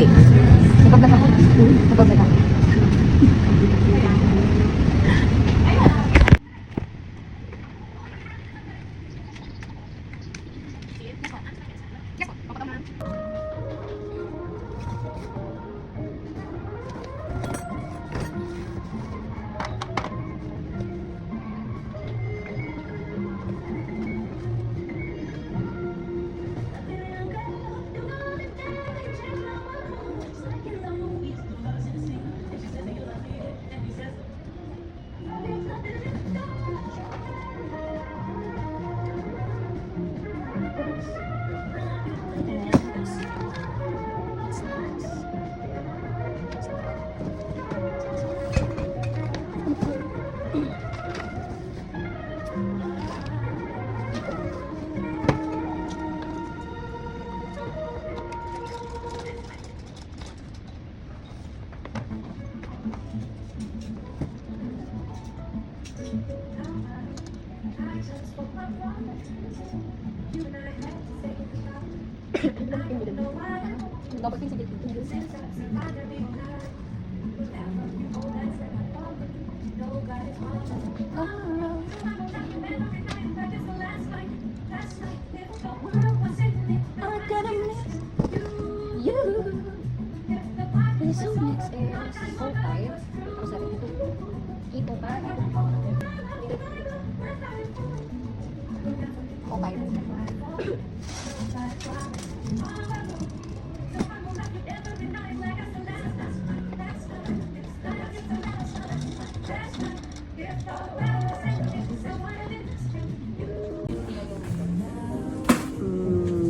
Hindi. Nagpaglag ako. Nagpaglag ako. Dapat yung sige.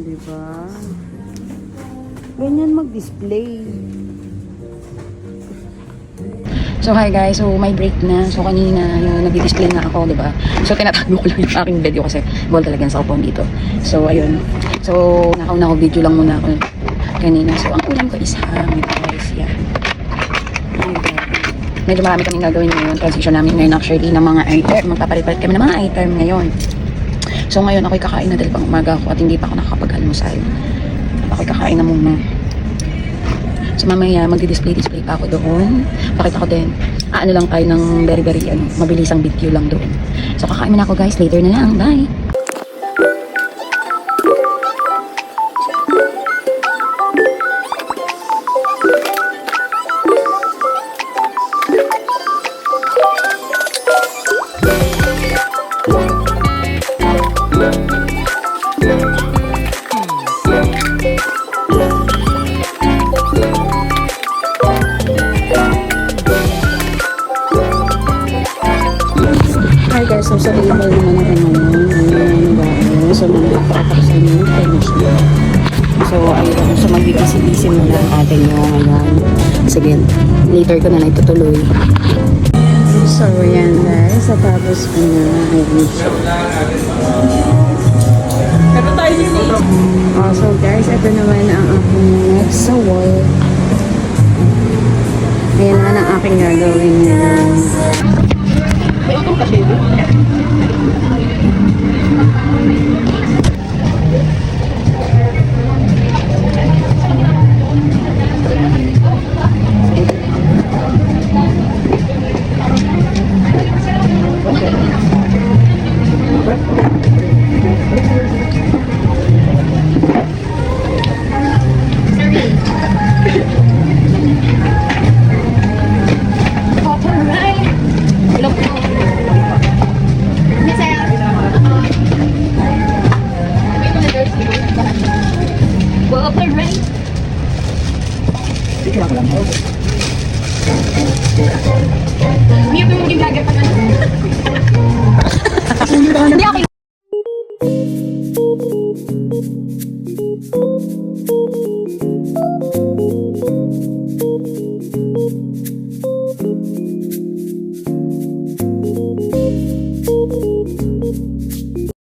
Diba? Ganyan mag-display. So hi guys, so may break na. So kanina nag-display na ako, diba? So tinatago ko lang yung aking video kasi bawal talaga sa phone dito. So ayun. So nakauna ko video lang muna ako kanina. So ang ulam ko is ham guys. Yan. Medyo marami kaming gagawin ngayon. Transition namin ngayon actually ng mga item. Magpapalit-palit kami ng mga item ngayon. So ngayon ako'y kakain na dahil pang umaga ako at hindi pa ako nakakapag-almusal. Ako'y kakain na muna. So mamaya magdi-display pa ako doon. Pakita ko din. Ano lang tayo ng very mabilisang video lang doon. So kakain na ako guys. Later na lang. Bye! Hi guys, so sa table naman ako ngayon. Ayan, so nandito sa inyo, finish na. So ayun, so magbibisi-bisi muna ang atin nyo ngayon. Sige, later ko na lang itutuloy. So yan guys, sa tapos ko na. Ayun. So guys, ito naman ang aking next sa wall. Ayan naman ang aking gagawin ngayon. May utong kasi ito. Hindi ako